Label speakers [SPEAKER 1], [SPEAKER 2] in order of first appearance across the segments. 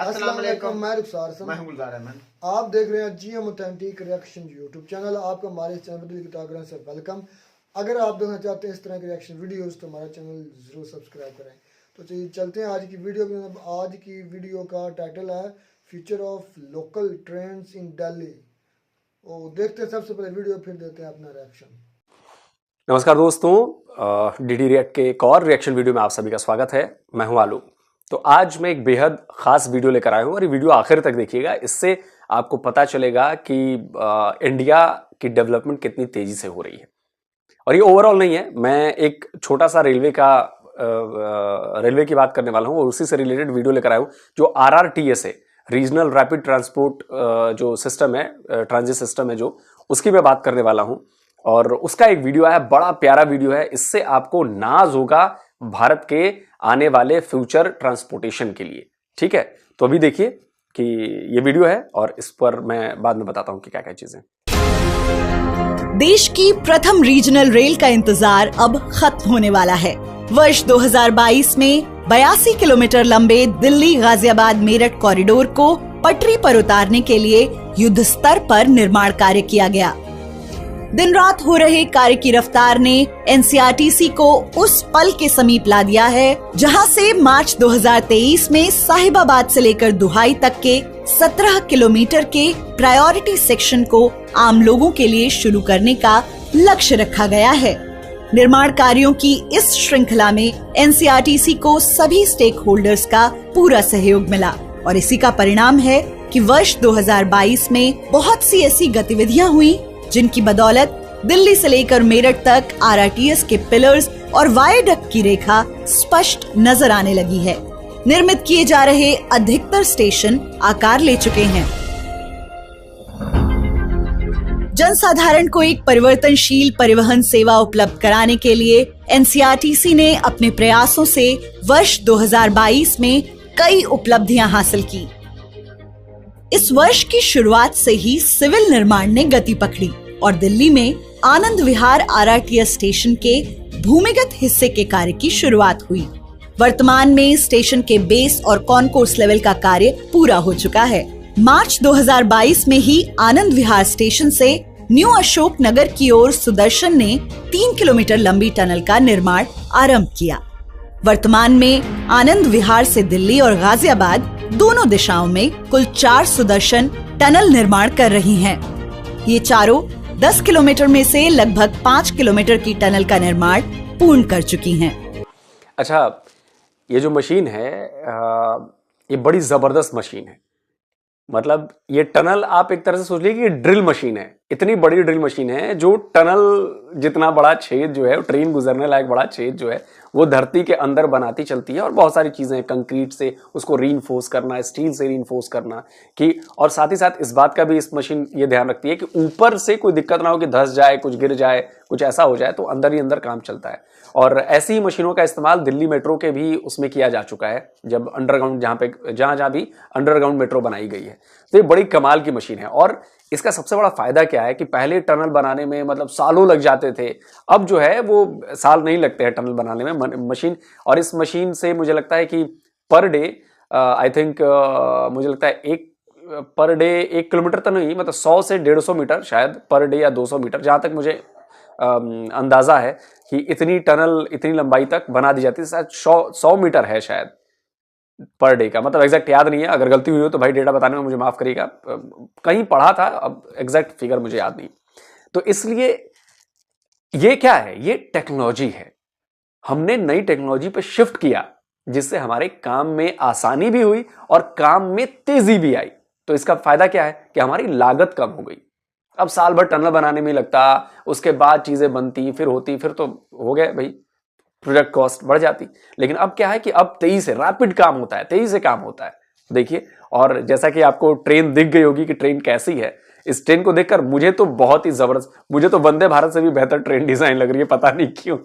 [SPEAKER 1] अस्सलाम वालेकुम,
[SPEAKER 2] मैं रुखसार हसन,
[SPEAKER 1] मैं हूं गुलजार अहमद।
[SPEAKER 2] आप देख रहे हैं GM authentic reaction YouTube channel. आपका हमारे इस चैनल पर दिल की ताकत से वेलकम। अगर आप देखना चाहते हैं इस तरह के रिएक्शन वीडियोस तो हमारा चैनल ज़रूर सब्सक्राइब करें। तो चलिए चलते हैं आज की वीडियो की। आज की वीडियो का टाइटल है फ्यूचर ऑफ लोकल ट्रेन्स इन दिल्ली। और देखते हैं सबसे पहले वीडियो, फिर देते हैं अपना रिएक्शन।
[SPEAKER 3] नमस्कार दोस्तों, डीडी रिएक्ट के एक और रिएक्शन वीडियो में आप सभी का स्वागत है। मैं हूं आलू। तो आज मैं एक बेहद खास वीडियो लेकर आया हूं और ये वीडियो आखिर तक देखिएगा। इससे आपको पता चलेगा कि इंडिया की डेवलपमेंट कितनी तेजी से हो रही है। और ये ओवरऑल नहीं है, मैं एक छोटा सा रेलवे की बात करने वाला हूं और उसी से रिलेटेड वीडियो लेकर आया हूं जो RRTS है, रीजनल रैपिड ट्रांसपोर्ट जो सिस्टम है, ट्रांजिट सिस्टम है जो, उसकी मैं बात करने वाला हूं। और उसका एक वीडियो है, बड़ा प्यारा वीडियो है। इससे आपको नाज होगा भारत के आने वाले फ्यूचर ट्रांसपोर्टेशन के लिए। ठीक है, तो अभी देखिए कि ये वीडियो है और इस पर मैं बाद में बताता हूं कि क्या क्या चीजें।
[SPEAKER 4] देश की प्रथम रीजनल रेल का इंतजार अब खत्म होने वाला है। वर्ष 2022 में 82 किलोमीटर लंबे दिल्ली गाजियाबाद मेरठ कॉरिडोर को पटरी पर उतारने के लिए युद्ध स्तर पर निर्माण कार्य किया गया। दिन रात हो रहे कार्य की रफ्तार ने NCRTC को उस पल के समीप ला दिया है जहां से मार्च 2023 में साहिबाबाद से लेकर दुहाई तक के 17 किलोमीटर के प्रायोरिटी सेक्शन को आम लोगों के लिए शुरू करने का लक्ष्य रखा गया है। निर्माण कार्यों की इस श्रृंखला में NCRTC को सभी स्टेक होल्डर्स का पूरा सहयोग मिला और इसी का परिणाम है कि वर्ष 2022 में बहुत सी ऐसी गतिविधियां हुई जिनकी बदौलत दिल्ली से लेकर मेरठ तक RRTS के पिलर्स और वायडक्ट की रेखा स्पष्ट नजर आने लगी है। निर्मित किए जा रहे अधिकतर स्टेशन आकार ले चुके हैं। जनसाधारण को एक परिवर्तनशील परिवहन सेवा उपलब्ध कराने के लिए NCRTC ने अपने प्रयासों से वर्ष 2022 में कई उपलब्धियां हासिल की। इस वर्ष की शुरुआत से ही सिविल निर्माण ने गति पकड़ी और दिल्ली में आनंद विहार RRTS स्टेशन के भूमिगत हिस्से के कार्य की शुरुआत हुई। वर्तमान में स्टेशन के बेस और कॉन्कोर्स लेवल का कार्य पूरा हो चुका है। मार्च 2022 में ही आनंद विहार स्टेशन से न्यू अशोक नगर की ओर सुदर्शन ने 3 किलोमीटर लंबी टनल का निर्माण आरंभ किया। वर्तमान में आनंद विहार से दिल्ली और गाजियाबाद दोनों दिशाओं में कुल 4 सुदर्शन टनल निर्माण कर रही हैं। ये चारों 10 किलोमीटर में से लगभग 5 किलोमीटर की टनल का निर्माण पूर्ण कर चुकी हैं।
[SPEAKER 3] अच्छा, ये जो मशीन है ये बड़ी जबरदस्त मशीन है। मतलब ये टनल आप एक तरह से सोच लीजिए कि ड्रिल मशीन है। इतनी बड़ी ड्रिल मशीन है जो टनल जितना बड़ा छेद जो है, ट्रेन गुजरने लायक बड़ा छेद जो है, वो धरती के अंदर बनाती चलती है। और बहुत सारी चीजें, कंक्रीट से उसको रीइंफोर्स करना, स्टील से रीइंफोर्स करना कि, और साथ ही साथ इस बात का भी इस मशीन ये ध्यान रखती है कि ऊपर से कोई दिक्कत ना हो कि धंस जाए, कुछ गिर जाए, कुछ ऐसा हो जाए, तो अंदर ही अंदर काम चलता है। और ऐसी ही मशीनों का इस्तेमाल दिल्ली मेट्रो के भी उसमें किया जा चुका है, जब अंडरग्राउंड जहां भी अंडरग्राउंड मेट्रो बनाई गई है। तो ये बड़ी कमाल की मशीन है। और इसका सबसे बड़ा फायदा क्या है कि पहले टनल बनाने में मतलब सालों लग जाते थे, अब जो है वो साल नहीं लगते हैं टनल बनाने में मशीन। और इस मशीन से मुझे लगता है कि पर डे आई थिंक मुझे लगता है पर डे 1 किलोमीटर तो नहीं, मतलब 100 से 150 मीटर शायद पर डे, या 200 मीटर, जहां तक मुझे अंदाजा है कि इतनी टनल इतनी लंबाई तक बना दी जाती है। शायद 100 मीटर है शायद पर डे का, मतलब एग्जैक्ट याद नहीं है। अगर गलती हुई हो तो भाई डेटा बताने में मुझे माफ करिएगा, कहीं पढ़ा था, अब एग्जैक्ट फिगर मुझे याद नहीं। तो इसलिए ये क्या है, ये टेक्नोलॉजी है। हमने नई टेक्नोलॉजी पे शिफ्ट किया जिससे हमारे काम में आसानी भी हुई और काम में तेजी भी आई। तो इसका फायदा क्या है कि हमारी लागत कम हो गई। अब साल भर टनल बनाने में लगता, उसके बाद चीजें बनती, फिर होती, फिर तो हो गए भाई, प्रोजेक्ट कॉस्ट बढ़ जाती। लेकिन अब क्या है कि अब तेजी से रैपिड काम होता है, तेजी से काम होता है। देखिए, और जैसा कि आपको ट्रेन दिख गई होगी कि ट्रेन कैसी है, इस ट्रेन को देखकर मुझे तो बहुत ही जबरदस्त, मुझे तो वंदे भारत से भी बेहतर ट्रेन डिजाइन लग रही है, पता नहीं क्यों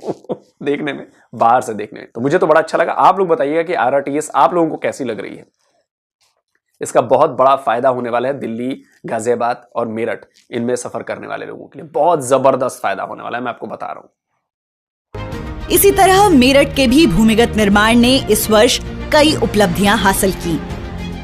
[SPEAKER 3] देखने में, बाहर से देखने में तो मुझे तो बड़ा अच्छा लगा। आप लोग बताइएगा कि RRTS आप लोगों को कैसी लग रही है। इसका बहुत बड़ा फायदा होने वाला है दिल्ली, गाजियाबाद और मेरठ, इनमें सफर करने वाले लोगों के लिए बहुत जबरदस्त फायदा होने वाला है, मैं आपको बता रहा हूं।
[SPEAKER 4] इसी तरह मेरठ के भी भूमिगत निर्माण ने इस वर्ष कई उपलब्धियां हासिल की।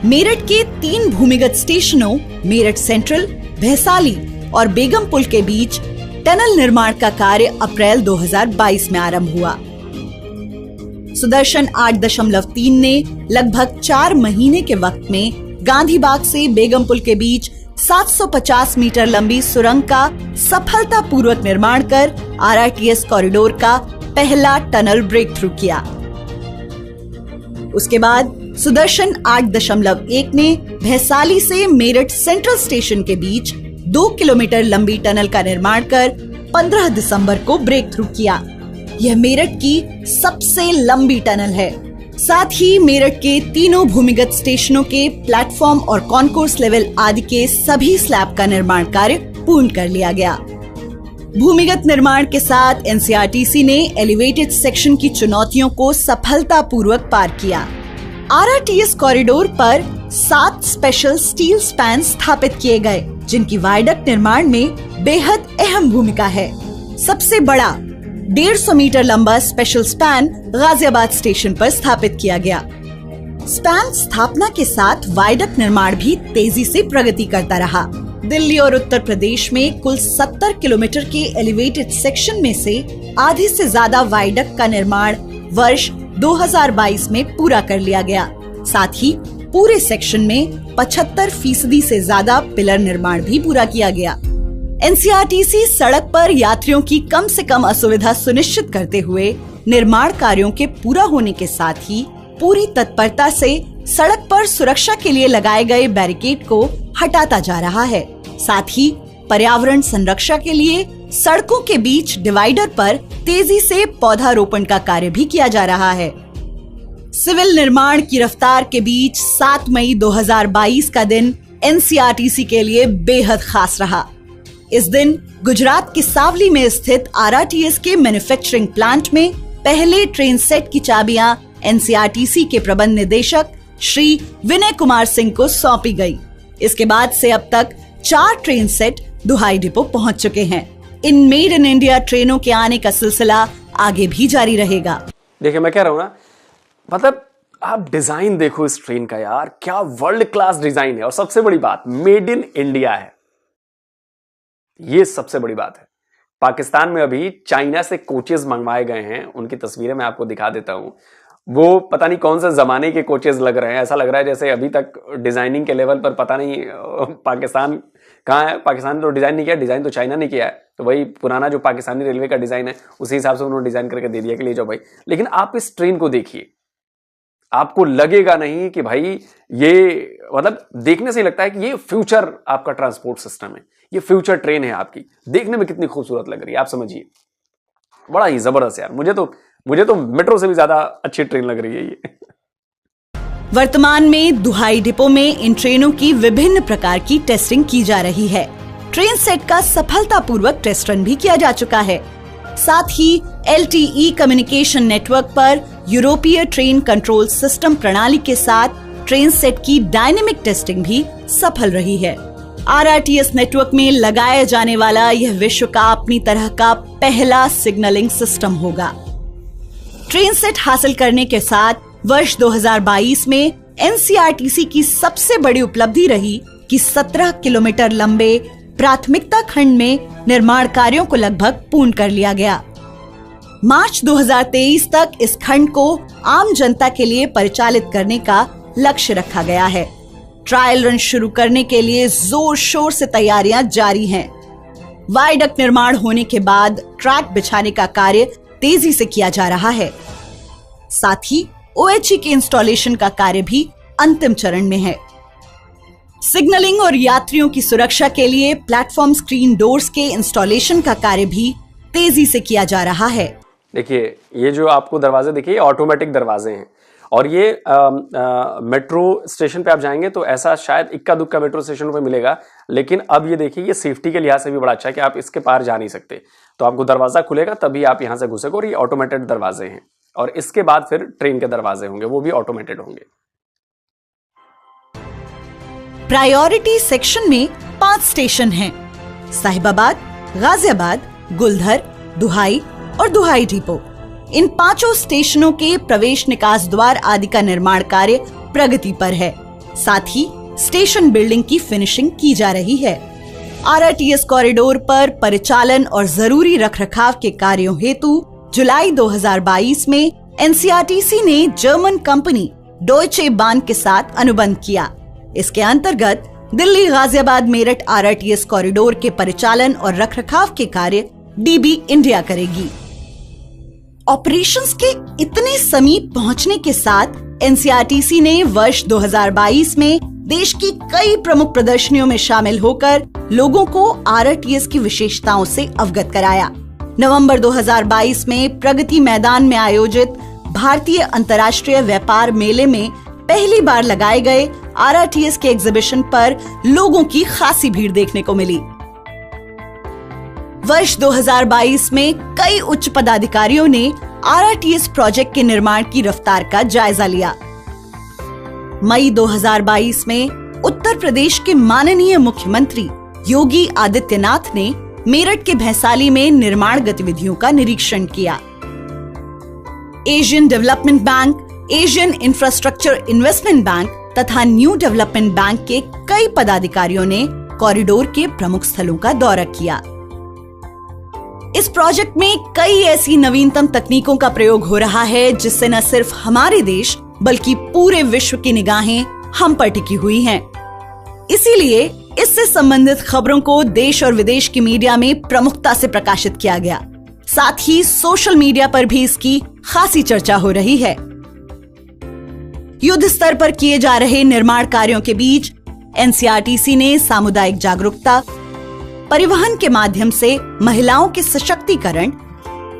[SPEAKER 4] मेरठ के 3 भूमिगत स्टेशनों मेरठ सेंट्रल, भैसाली और बेगमपुल के बीच टनल निर्माण का कार्य अप्रैल 2022 में आरंभ हुआ। सुदर्शन 8.3 ने लगभग 4 महीने के वक्त में गांधी बाग से बेगमपुल के बीच 750 मीटर लंबी सुरंग का सफलतापूर्वक निर्माण कर आरआरटीएस कॉरिडोर का पहला टनल ब्रेक थ्रू किया। उसके बाद सुदर्शन 8.1 ने भैसाली से मेरठ सेंट्रल स्टेशन के बीच 2 किलोमीटर लंबी टनल का निर्माण कर 15 दिसंबर को ब्रेक थ्रू किया। यह मेरठ की सबसे लंबी टनल है। साथ ही मेरठ के तीनों भूमिगत स्टेशनों के प्लेटफॉर्म और कॉन्कोर्स लेवल आदि के सभी स्लैब का निर्माण कार्य पूर्ण कर लिया गया। भूमिगत निर्माण के साथ एनसीआरटीसी ने एलिवेटेड सेक्शन की चुनौतियों को सफलतापूर्वक पार किया। आरआरटीएस कॉरिडोर पर 7 स्पेशल स्टील स्पैन स्थापित किए गए, जिनकी वायडक्ट निर्माण में बेहद अहम भूमिका है। सबसे बड़ा 150 मीटर लंबा स्पेशल स्पैन गाजियाबाद स्टेशन पर स्थापित किया गया। स्पैन स्थापना के साथ वायडक्ट निर्माण भी तेजी से प्रगति करता रहा। दिल्ली और उत्तर प्रदेश में कुल 70 किलोमीटर के एलिवेटेड सेक्शन में से आधे से ज्यादा वायडक्ट का निर्माण वर्ष 2022 में पूरा कर लिया गया। साथ ही पूरे सेक्शन में 75% से ज्यादा पिलर निर्माण भी पूरा किया गया। एनसीआरटीसी सड़क पर यात्रियों की कम से कम असुविधा सुनिश्चित करते हुए निर्माण कार्यों के पूरा होने के साथ ही पूरी तत्परता से सड़क पर सुरक्षा के लिए लगाए गए बैरिकेड को हटाता जा रहा है। साथ ही पर्यावरण संरक्षण के लिए सड़कों के बीच डिवाइडर पर तेजी से पौधारोपण का कार्य भी किया जा रहा है। सिविल निर्माण की रफ्तार के बीच 7 मई 2022 का दिन एनसीआरटीसी के लिए बेहद खास रहा। इस दिन गुजरात के सावली में स्थित आरआरटीएस के मैन्युफैक्चरिंग प्लांट में पहले ट्रेन सेट की चाबियां एनसीआरटीसी के प्रबंध निदेशक श्री विनय कुमार सिंह को सौंपी गई। इसके बाद से अब तक 4 ट्रेन सेट दुहाई डिपो पहुंच चुके हैं। इन मेड इन इंडिया ट्रेनों के आने का सिलसिला आगे भी जारी रहेगा।
[SPEAKER 3] देखिए मैं कह रहा हूं ना, मतलब आप डिजाइन देखो इस ट्रेन का यार, क्या वर्ल्ड क्लास डिजाइन है। और सबसे बड़ी बात, मेड इन इंडिया है। ये सबसे बड़ी बात है। पाकिस्तान में अभी चाइना से कोचेस मंगवाए गए हैं, उनकी तस्वीरें मैं आपको दिखा देता हूं। वो पता नहीं कौन से जमाने के कोचेस लग रहे हैं। ऐसा लग रहा है जैसे अभी तक डिजाइनिंग के लेवल पर पता नहीं पाकिस्तान कहाँ है। पाकिस्तान ने तो डिजाइन नहीं किया, डिजाइन तो चाइना ने किया है। तो वही पुराना जो पाकिस्तानी रेलवे का डिजाइन है उसी हिसाब से उन्होंने डिजाइन करके दे दिया कि ले जाओ भाई। लेकिन आप इस ट्रेन को देखिए, आपको लगेगा नहीं कि भाई ये, मतलब देखने से ही लगता है कि ये फ्यूचर आपका ट्रांसपोर्ट सिस्टम है, ये फ्यूचर ट्रेन है आपकी। देखने में कितनी खूबसूरत लग रही है, आप समझिए। बड़ा ही जबरदस्त यार। मुझे तो मेट्रो से भी ज्यादा अच्छी ट्रेन लग रही है ये।
[SPEAKER 4] वर्तमान में दुहाई डिपो में इन ट्रेनों की विभिन्न प्रकार की टेस्टिंग की जा रही है। ट्रेन सेट का सफलतापूर्वक टेस्ट रन भी किया जा चुका है। साथ ही LTE कम्युनिकेशन नेटवर्क पर यूरोपीय ट्रेन कंट्रोल सिस्टम प्रणाली के साथ ट्रेन सेट की डायनेमिक टेस्टिंग भी सफल रही है। आरआरटीएस नेटवर्क में लगाया जाने वाला यह विश्व का अपनी तरह का पहला सिग्नलिंग सिस्टम होगा। ट्रेन सेट हासिल करने के साथ वर्ष 2022 में एनसीआरटीसी की सबसे बड़ी उपलब्धि रही कि 17 किलोमीटर लंबे प्राथमिकता खंड में निर्माण कार्यों को लगभग पूर्ण कर लिया गया। मार्च 2023 तक इस खंड को आम जनता के लिए परिचालित करने का लक्ष्य रखा गया है। ट्रायल रन शुरू करने के लिए जोर शोर से तैयारियां जारी हैं। वायडक्ट निर्माण होने के बाद ट्रैक बिछाने का कार्य तेजी से किया जा रहा है। साथ ही OHE के इंस्टॉलेशन का कार्य भी अंतिम चरण में है। सिग्नलिंग और यात्रियों की सुरक्षा के लिए प्लेटफॉर्म स्क्रीन डोर्स के इंस्टॉलेशन का कार्य भी तेजी से किया जा रहा है।
[SPEAKER 3] देखिए ये जो आपको दरवाजे देखिए ऑटोमेटिक दरवाजे हैं। और ये मेट्रो स्टेशन पे आप जाएंगे तो ऐसा शायद इक्का दुक्का मेट्रो स्टेशन पे मिलेगा, लेकिन अब ये देखिए ये सेफ्टी के लिहाज से भी बड़ा अच्छा है कि आप इसके पार जा नहीं सकते। तो आपको दरवाजा खुलेगा तभी आप यहां से घुसेंगे। और ये ऑटोमेटेड दरवाजे हैं। और इसके बाद फिर ट्रेन के दरवाजे होंगे, वो भी ऑटोमेटेड होंगे।
[SPEAKER 4] प्रायोरिटी सेक्शन में 5 स्टेशन हैं: साहिबाबाद, गाजियाबाद, गुलधर, दुहाई और दुहाई डिपो। इन 5 स्टेशनों के प्रवेश निकास द्वार आदि का निर्माण कार्य प्रगति पर है। साथ ही स्टेशन बिल्डिंग की फिनिशिंग की जा रही है। आरआरटीएस कॉरिडोर पर परिचालन और जरूरी रखरखाव के कार्यों हेतु जुलाई 2022 में एनसीआरटीसी ने जर्मन कंपनी डॉयचे बान के साथ अनुबंध किया। इसके अंतर्गत दिल्ली गाजियाबाद मेरठ आरआरटीएस कॉरिडोर के परिचालन और रखरखाव के कार्य डीबी इंडिया करेगी। ऑपरेशंस के इतने समीप पहुंचने के साथ एनसीआरटीसी ने वर्ष 2022 में देश की कई प्रमुख प्रदर्शनियों में शामिल होकर लोगों को आरआरटीएस की विशेषताओं से अवगत कराया। नवंबर 2022 में प्रगति मैदान में आयोजित भारतीय अंतर्राष्ट्रीय व्यापार मेले में पहली बार लगाए गए आरआरटीएस के एग्जीबिशन पर लोगों की खासी भीड़ देखने को मिली। वर्ष 2022 में कई उच्च पदाधिकारियों ने आरआरटीएस प्रोजेक्ट के निर्माण की रफ्तार का जायजा लिया। मई 2022 में उत्तर प्रदेश के माननीय मुख्यमंत्री योगी आदित्यनाथ ने मेरठ के भैंसाली में निर्माण गतिविधियों का निरीक्षण किया। Asian development bank, Asian infrastructure investment bank तथा न्यू डेवलपमेंट बैंक के कई पदाधिकारियों ने कॉरिडोर के प्रमुख स्थलों का दौरा किया। इस प्रोजेक्ट में कई ऐसी नवीनतम तकनीकों का प्रयोग हो रहा है जिससे न सिर्फ हमारे देश बल्कि पूरे विश्व की निगाहें हम पर टिकी हुई हैं। इसीलिए इससे संबंधित खबरों को देश और विदेश की मीडिया में प्रमुखता से प्रकाशित किया गया। साथ ही सोशल मीडिया पर भी इसकी खासी चर्चा हो रही है। युद्ध स्तर पर किए जा रहे निर्माण कार्यों के बीच एनसीआरटीसी ने सामुदायिक जागरूकता, परिवहन के माध्यम से महिलाओं के सशक्तिकरण,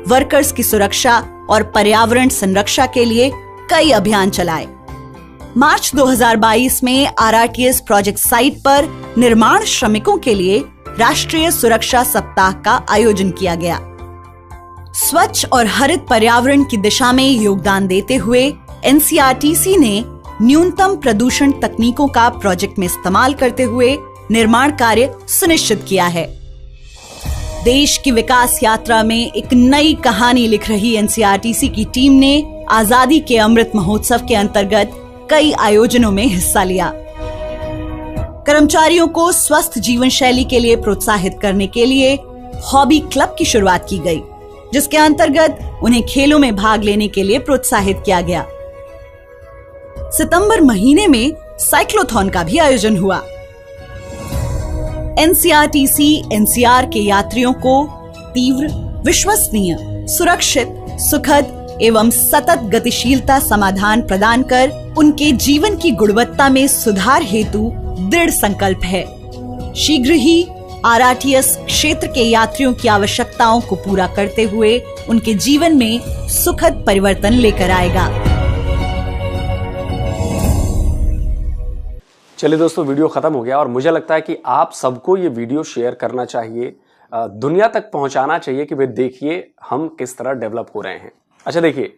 [SPEAKER 4] वर्कर्स की सुरक्षा और पर्यावरण संरक्षा के लिए कई अभियान चलाए। मार्च 2022 में आरआरटीएस प्रोजेक्ट साइट पर निर्माण श्रमिकों के लिए राष्ट्रीय सुरक्षा सप्ताह का आयोजन किया गया। स्वच्छ और हरित पर्यावरण की दिशा में योगदान देते हुए एनसीआरटीसी ने न्यूनतम प्रदूषण तकनीकों का प्रोजेक्ट में इस्तेमाल करते हुए निर्माण कार्य सुनिश्चित किया है। देश की विकास यात्रा में एक नई कहानी लिख रही एनसीआरटीसी की टीम ने आजादी के अमृत महोत्सव के अंतर्गत कई आयोजनों में हिस्सा लिया। कर्मचारियों को स्वस्थ जीवन शैली के लिए प्रोत्साहित करने के लिए हॉबी क्लब की शुरुआत की गई, जिसके अंतर्गत उन्हें खेलों में भाग लेने के लिए प्रोत्साहित किया गया। सितंबर महीने में साइक्लोथॉन का भी आयोजन हुआ। एनसीआरटीसी एनसीआर के यात्रियों को तीव्र, विश्वसनीय, सुरक्षित, सुखद एवं सतत गतिशीलता समाधान प्रदान कर उनके जीवन की गुणवत्ता में सुधार हेतु दृढ़ संकल्प है। शीघ्र ही आरआरटीएस क्षेत्र के यात्रियों की आवश्यकताओं को पूरा करते हुए उनके जीवन में सुखद परिवर्तन लेकर आएगा।
[SPEAKER 3] चलिए दोस्तों, वीडियो खत्म हो गया और मुझे लगता है कि आप सबको ये वीडियो शेयर करना चाहिए, दुनिया तक पहुंचाना चाहिए कि वे देखिए हम किस तरह डेवलप हो रहे हैं। अच्छा देखिए,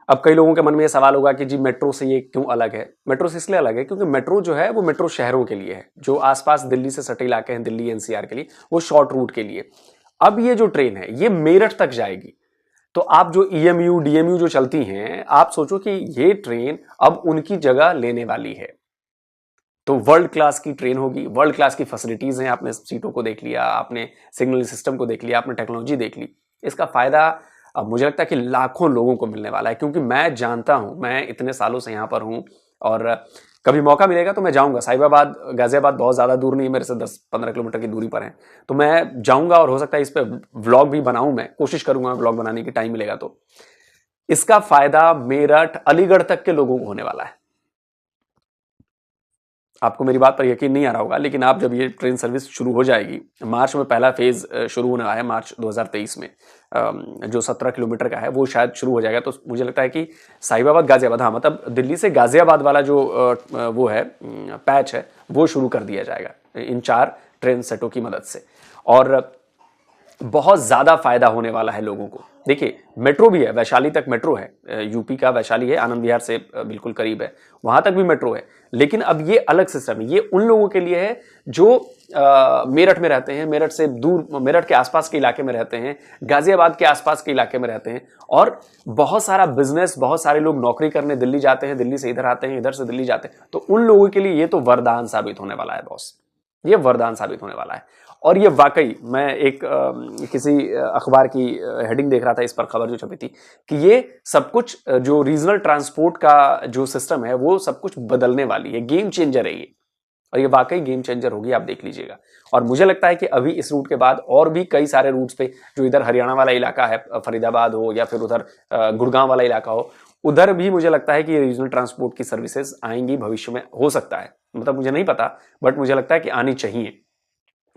[SPEAKER 3] अब कई लोगों के मन में ये सवाल होगा कि जी मेट्रो से ये क्यों अलग है। मेट्रो से इसलिए अलग है क्योंकि मेट्रो जो है वो मेट्रो शहरों के लिए है, जो आसपास दिल्ली से सटे इलाके हैं, दिल्ली एनसीआर के लिए, वो शॉर्ट रूट के लिए। अब ये जो ट्रेन है ये मेरठ तक जाएगी, तो आप जो ईएमयू डीएमयू जो चलती हैं, आप सोचो कि ये ट्रेन अब उनकी जगह लेने वाली है। तो वर्ल्ड क्लास की ट्रेन होगी, वर्ल्ड क्लास की फैसिलिटीज हैं, आपने सीटों को देख लिया, आपने सिग्नल सिस्टम को देख लिया, आपने टेक्नोलॉजी देख ली। इसका फायदा अब मुझे लगता है कि लाखों लोगों को मिलने वाला है, क्योंकि मैं जानता हूं, मैं इतने सालों से यहां पर हूं और कभी मौका मिलेगा तो मैं जाऊंगा। साहिबाबाद गाजियाबाद बहुत ज्यादा दूर नहीं है, मेरे से 10-15 किलोमीटर की दूरी पर है, तो मैं जाऊंगा और हो सकता है इस पे व्लॉग भी बनाऊं। मैं कोशिश करूंगा व्लॉग बनाने की, टाइम मिलेगा तो। इसका फायदा मेरठ, अलीगढ़ तक के लोगों को होने वाला है। आपको मेरी बात पर यकीन नहीं आ रहा होगा, लेकिन आप जब ये ट्रेन सर्विस शुरू हो जाएगी, मार्च में पहला फेज शुरू होने वाला है, मार्च 2023 में, जो 17 किलोमीटर का है वो शायद शुरू हो जाएगा। तो मुझे लगता है कि साहिबाबाद गाजियाबाद, हाँ मतलब दिल्ली से गाजियाबाद वाला जो वो है पैच है, वो शुरू कर दिया जाएगा इन 4 ट्रेन सेटों की मदद से। और बहुत ज्यादा फायदा होने वाला है लोगों को। देखिए मेट्रो भी है, वैशाली तक मेट्रो है, यूपी का वैशाली है, आनंद विहार से बिल्कुल करीब है, वहां तक भी मेट्रो है। लेकिन अब ये अलग सिस्टम है, ये उन लोगों के लिए है जो मेरठ में रहते हैं, मेरठ से दूर, मेरठ के आसपास के इलाके में रहते हैं, गाजियाबाद के आसपास के इलाके में रहते हैं, और बहुत सारा बिजनेस, बहुत सारे लोग नौकरी करने दिल्ली जाते हैं, दिल्ली से इधर आते हैं, इधर से दिल्ली जाते हैं। तो उन लोगों के लिए ये तो वरदान साबित होने वाला है बॉस, ये वरदान साबित होने वाला है। और ये वाकई, मैं एक किसी अखबार की हेडिंग देख रहा था, इस पर खबर जो छपी थी कि ये सब कुछ जो रीजनल ट्रांसपोर्ट का जो सिस्टम है वो सब कुछ बदलने वाली है, गेम चेंजर है ये, और ये वाकई गेम चेंजर होगी, आप देख लीजिएगा। और मुझे लगता है कि अभी इस रूट के बाद और भी कई सारे रूट्स पे, जो इधर हरियाणा वाला इलाका है, फरीदाबाद हो या फिर उधर गुड़गांव वाला इलाका हो, उधर भी मुझे लगता है कि रीजनल ट्रांसपोर्ट की सर्विसेज आएंगी भविष्य में, हो सकता है, मतलब मुझे नहीं पता, बट मुझे लगता है कि आनी चाहिए,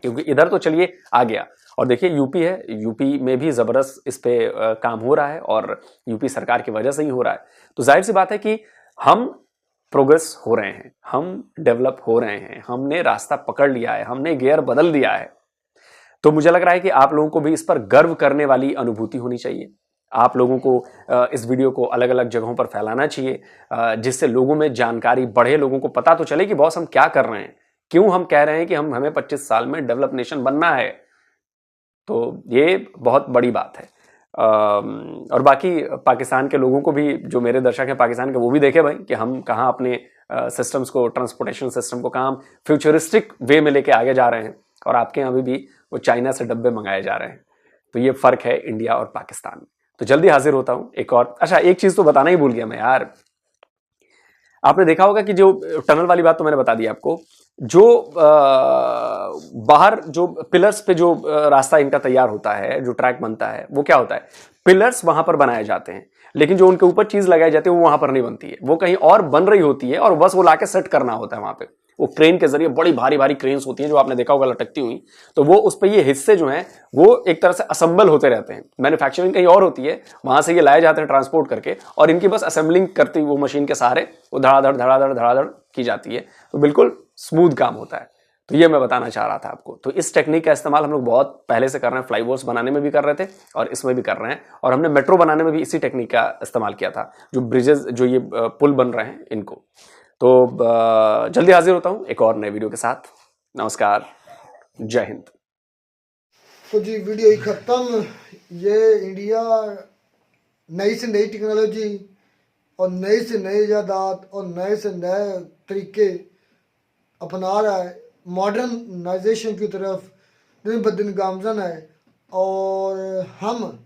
[SPEAKER 3] क्योंकि इधर तो चलिए आ गया। और देखिए यूपी है, यूपी में भी जबरदस्त इस पे काम हो रहा है, और यूपी सरकार की वजह से ही हो रहा है। तो जाहिर सी बात है कि हम प्रोग्रेस हो रहे हैं, हम डेवलप हो रहे हैं, हमने रास्ता पकड़ लिया है, हमने गियर बदल दिया है। तो मुझे लग रहा है कि आप लोगों को भी इस पर गर्व करने वाली अनुभूति होनी चाहिए। आप लोगों को इस वीडियो को अलग अलग जगहों पर फैलाना चाहिए, जिससे लोगों में जानकारी बढ़े, लोगों को पता तो चले कि बॉस हम क्या कर रहे हैं, क्यों हम कह रहे हैं कि हमें 25 साल में डेवलप नेशन बनना है। तो ये बहुत बड़ी बात है। और बाकी पाकिस्तान के लोगों को भी, जो मेरे दर्शक हैं पाकिस्तान के, वो भी देखे भाई कि हम कहाँ अपने सिस्टम्स को, ट्रांसपोर्टेशन सिस्टम को कहाँ फ्यूचरिस्टिक वे में लेके आगे जा रहे हैं, और आपके यहाँ भी वो चाइना से डब्बे मंगाए जा रहे हैं। तो ये फर्क है इंडिया और पाकिस्तान में। तो जल्दी हाजिर होता हूँ एक और, अच्छा एक चीज तो बताना ही भूल गया मैं यार, आपने देखा होगा कि जो टनल वाली बात तो मैंने बता दी आपको, जो बाहर जो पिलर्स पे जो रास्ता इनका तैयार होता है, जो ट्रैक बनता है, वो क्या होता है, पिलर्स वहां पर बनाए जाते हैं, लेकिन जो उनके ऊपर चीज लगाई जाती है वो वहां पर नहीं बनती है, वो कहीं और बन रही होती है, और बस वो लाके सेट करना होता है वहां पे। वो क्रेन के जरिए, बड़ी भारी भारी क्रेन्स होती हैं जो आपने देखा होगा लटकती हुई, तो वो उस पर ये हिस्से जो हैं वो एक तरह से असेंबल होते रहते हैं। मैन्युफैक्चरिंग कहीं और होती है, वहां से ये लाए जाते हैं ट्रांसपोर्ट करके, और इनकी बस असेंबलिंग करती वो मशीन के सहारे वो धड़ाधड़ धड़ाधड़ धड़ाधड़ की जाती है, तो बिल्कुल स्मूथ काम होता है। तो ये मैं बताना चाह रहा था आपको। तो इस टेक्निक का इस्तेमाल हम लोग बहुत पहले से कर रहे हैं, फ्लाईओवर्स बनाने में भी कर रहे थे और इसमें भी कर रहे हैं, और हमने मेट्रो बनाने में भी इसी टेक्निक का इस्तेमाल किया था, जो ब्रिजेस, जो ये पुल बन रहे हैं इनको। तो जल्दी हाजिर होता हूँ एक और नए वीडियो के साथ। नमस्कार, जय हिंद।
[SPEAKER 2] तो जी वीडियो ही खत्म। ये इंडिया नई से नई टेक्नोलॉजी और नए से नए इजादात और नए से नए तरीके अपना रहा है, मॉडर्नाइजेशन की तरफ दिन ब दिन गामजन है, और हम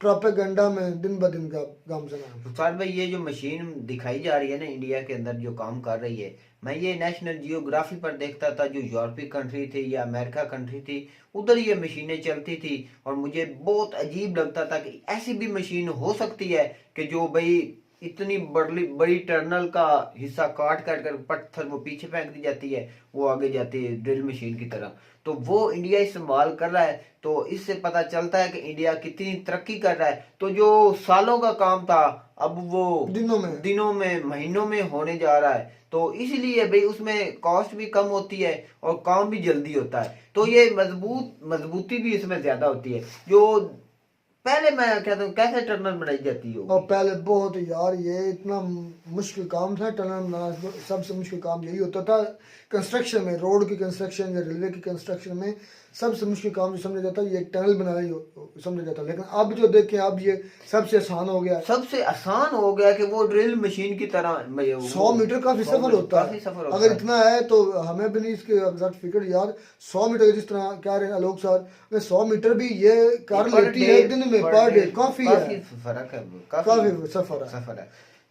[SPEAKER 2] प्रोपेगेंडा में दिन ब दिन गामजन है।
[SPEAKER 1] तुषार भाई, ये जो मशीन दिखाई जा रही है ना इंडिया के अंदर जो काम कर रही है, मैं ये नेशनल जियोग्राफी पर देखता था, जो यूरोपीय कंट्री थी या अमेरिका कंट्री थी, उधर ये मशीनें चलती थी, और मुझे बहुत अजीब लगता था कि ऐसी भी मशीन हो सकती है कि जो भाई इतनी बड़ी टर्नल का हिस्सा काट काट कर पत्थर वो पीछे फेंक दी जाती है, वो आगे जाती है ड्रिल मशीन की तरह। तो वो इंडिया इस्तेमाल कर रहा है, तो इससे पता चलता है कि इंडिया कितनी तरक्की कर रहा है। तो जो सालों का काम था अब वो दिनों में महीनों में होने जा रहा है, तो इसलिए भाई उसमें कॉस्ट भी कम होती है और काम भी जल्दी होता है, तो ये मजबूती भी इसमें ज्यादा होती है। जो पहले मैं कहता हूँ कैसे टनल बनाई जाती हो,
[SPEAKER 2] और पहले बहुत यार ये इतना मुश्किल काम था टनल बनाना, सबसे मुश्किल काम यही होता था कंस्ट्रक्शन में, रोड की कंस्ट्रक्शन या रेलवे की कंस्ट्रक्शन में सबसे मुश्किल काम जो समझा जाता है ये टनल बनाना ही समझा जाता है। लेकिन अब जो देखें, अब ये सबसे आसान हो गया,
[SPEAKER 1] सबसे आसान हो गया कि वो ड्रिल मशीन की तरह
[SPEAKER 2] 100 मीटर काफी सफर होता है। अगर इतना है तो हमें भी नहीं इसके एग्जैक्ट फिगर यार, 100 मीटर जिस तरह कह रहे हैं आलोक सर, 100 मीटर भी ये कर लेती है दिन में, पर डे काफी है,
[SPEAKER 1] फर्क है,
[SPEAKER 2] काफी सफर है।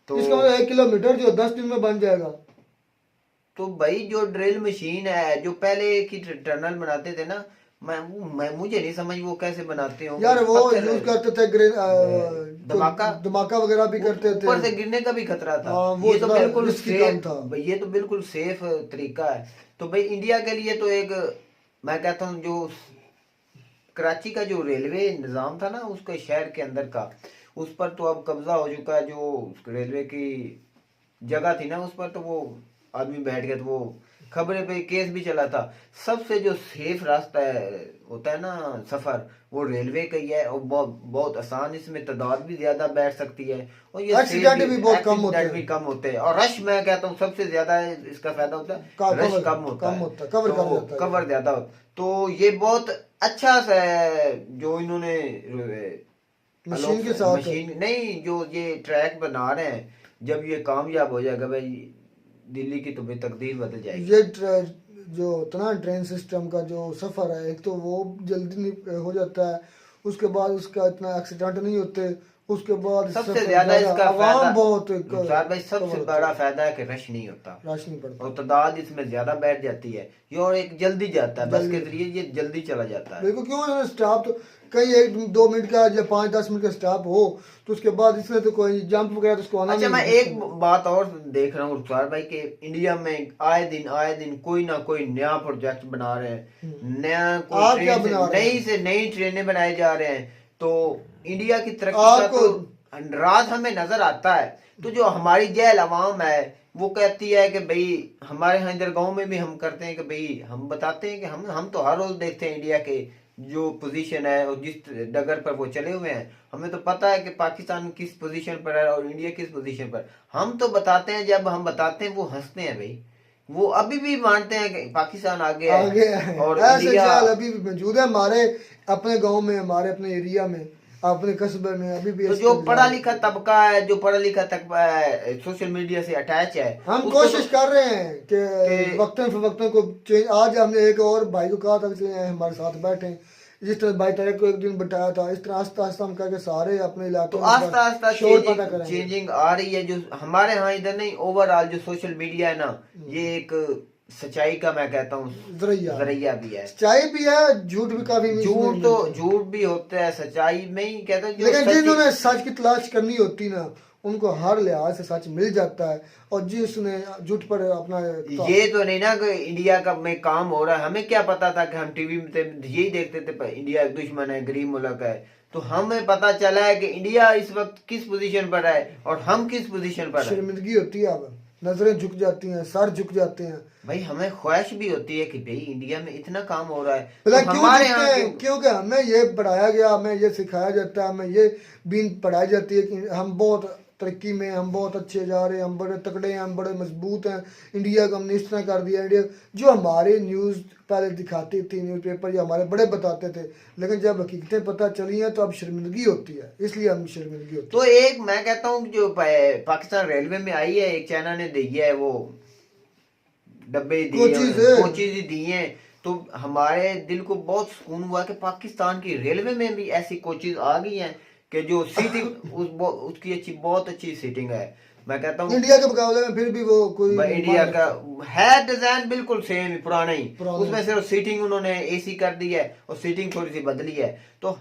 [SPEAKER 1] तो
[SPEAKER 2] इसका मतलब 1 किलोमीटर जो 10 दिन में बन जाएगा।
[SPEAKER 1] तो भाई जो ड्रिल मशीन है, जो पहले की टनल बनाते थे ना, मैं मुझे नहीं समझ वो कैसे बनाते हो
[SPEAKER 2] यार, वो यूज करते थे धमाका वगैरह भी करते थे,
[SPEAKER 1] ऊपर से गिरने का भी खतरा था। ये तो बिल्कुल सेफ था, ये तो बिल्कुल सेफ तरीका है। तो भाई इंडिया के लिए तो एक, मैं कहता हूँ जो कराची का जो रेलवे निजाम था ना, उसके शहर के अंदर का, उस पर तो अब कब्जा हो चुका है। जो रेलवे की जगह थी ना उस पर, तो वो आदमी बैठ गया, तो वो खबरें पे केस भी चला था। सबसे जो सेफ रास्ता होता है ना सफर, वो रेलवे का ही है और बहुत आसान, इसमें तादाद भी ज्यादा बैठ सकती है और ये
[SPEAKER 2] एक्सीडेंट भी बहुत कम होते
[SPEAKER 1] एक्सीडेंट भी कम होते हैं और रश मैं कहता हूँ सबसे ज्यादा इसका फायदा होता है, रश कम होता है,
[SPEAKER 2] कवर कर जाता है,
[SPEAKER 1] कवर ज्यादा होता है। तो ये बहुत अच्छा सा है जो इन्होंने
[SPEAKER 2] मशीन के साथ
[SPEAKER 1] मशीन नहीं, जो ये ट्रैक बना रहे हैं, जब ये कामयाब हो जाएगा भाई दिल्ली की तो भाई तकदीर बदल जाएगी।
[SPEAKER 2] ये जो इतना ट्रेन सिस्टम का जो सफर है, एक तो वो जल्दी नहीं हो जाता है, उसके बाद उसका इतना एक्सीडेंट नहीं होते, उसके बाद
[SPEAKER 1] सबसे ज्यादा इसका फायदा
[SPEAKER 2] बहुत
[SPEAKER 1] भाई सबसे बड़ा फायदा है कि रश नहीं होता,
[SPEAKER 2] रश नहीं पड़ता
[SPEAKER 1] और तादाद इसमें ज्यादा बैठ जाती है। ये और एक जल्दी जाता है, बस के जरिए ये जल्दी चला जाता है।
[SPEAKER 2] देखो क्यों स्टॉप तो कहीं 1-2 मिनट का या 5-10 मिनट का स्टॉप हो तो उसके बाद इसमें तो कोई जंप वगैरह तो उसको आना
[SPEAKER 1] अच्छा,
[SPEAKER 2] नहीं।
[SPEAKER 1] मैं एक बात और देख रहा हूँ रुखसार भाई के इंडिया में आए दिन कोई ना कोई नया प्रोजेक्ट बना रहे हैं, नया
[SPEAKER 2] आप क्या बना रहे हैं?
[SPEAKER 1] नई से नई ट्रेनें बनाए जा रहे हैं। तो इंडिया की तरक्की का तो राज हमें नजर आता है। तो जो हमारी जहल अवाम है वो कहती है कि भाई हमारे यहाँ इधर गाँव में भी हम करते हैं कि भाई हम बताते हैं कि हम तो हर रोज देखते हैं इंडिया के जो पोजीशन है और जिस डगर पर वो चले हुए हैं, हमें तो पता है कि पाकिस्तान किस पोजीशन पर है और इंडिया किस पोजीशन पर। हम तो बताते हैं, जब हम बताते हैं वो हंसते हैं भाई, वो अभी भी मानते हैं कि पाकिस्तान आगे है और
[SPEAKER 2] इंडिया अभी भी मौजूद है हमारे अपने गांव में, हमारे अपने एरिया में, अपने कस्बे में अभी भी।
[SPEAKER 1] तो जो पढ़ा लिखा तबका है, जो पढ़ा लिखा तबका है सोशल मीडिया से अटैच है,
[SPEAKER 2] हम कोशिश कर रहे हैं कि वक्तन फवक्तन को चेंज। आज हमने एक और भाई को कहा था कि हमारे साथ बैठे, जिस तरह भाई तारिक को एक दिन बताया था, इस तरह आस्ता आस्ता हम करके सारे अपने इलाके
[SPEAKER 1] तो आस्ता आस्ता चेंजिंग आ रही है। जो हमारे यहाँ इधर नहीं, ओवरऑल जो सोशल मीडिया है ना, ये एक सच्चाई का मैं कहता हूँ जरिया भी है,
[SPEAKER 2] सच्चाई भी है, झूठ भी काफी,
[SPEAKER 1] झूठ भी होता है, सच्चाई में ही कहता हूँ।
[SPEAKER 2] लेकिन जिन्होंने सच की तलाश करनी होती ना, उनको हर लिहाज से सच मिल जाता है। और जिसने झूठ पर अपना
[SPEAKER 1] ये तो नहीं ना कि इंडिया का में काम हो रहा है, हमें क्या पता था कि हम टीवी में यही देखते थे इंडिया दुश्मन है, गरीब मुल्क है। तो हमें पता चला है कि इंडिया इस वक्त किस पोजीशन पर है और हम किस पोजीशन पर है।
[SPEAKER 2] शर्मिंदगी होती है, अब नजरें झुक जाती हैं, सर झुक जाते हैं
[SPEAKER 1] भाई। हमें ख्वाहिश भी होती है कि भाई इंडिया में इतना काम हो रहा है
[SPEAKER 2] तो हमारे यहाँ, क्योंकि हमें ये पढ़ाया गया, हमें ये सिखाया जाता है, हमें ये बीन पढ़ाई जाती है कि हम बहुत तरक्की में, हम बहुत अच्छे जा रहे हैं, हम बड़े तकड़े हैं, हम बड़े मजबूत हैं, इंडिया को हमने इस तरह कर दिया। इंडिया जो हमारे न्यूज़ पहले दिखाती थी, न्यूज़पेपर या हमारे बड़े बताते थे, लेकिन जब हकीकतें पता चली हैं तो अब शर्मिंदगी होती है, इसलिए हम शर्मिंदगी होती है।
[SPEAKER 1] तो एक मैं कहता हूँ जो पाकिस्तान रेलवे में आई है, एक चैनल ने दी है वो डब्बे कोचीज दी है, तो हमारे दिल को बहुत सुकून हुआ कि पाकिस्तान की रेलवे में भी ऐसी कोचीज आ गई हैं कि जो सीटिंग उसकी अच्छी, बहुत अच्छी सीटिंग है। मैं कहता हूँ
[SPEAKER 2] इंडिया के मुकाबले में फिर भी वो कोई
[SPEAKER 1] इंडिया का है डिजाइन बिल्कुल सेम ही, पुराना ही, उसमें सिर्फ सीटिंग उन्होंने एसी कर दी है और सीटिंग थोड़ी सी बदली है। तो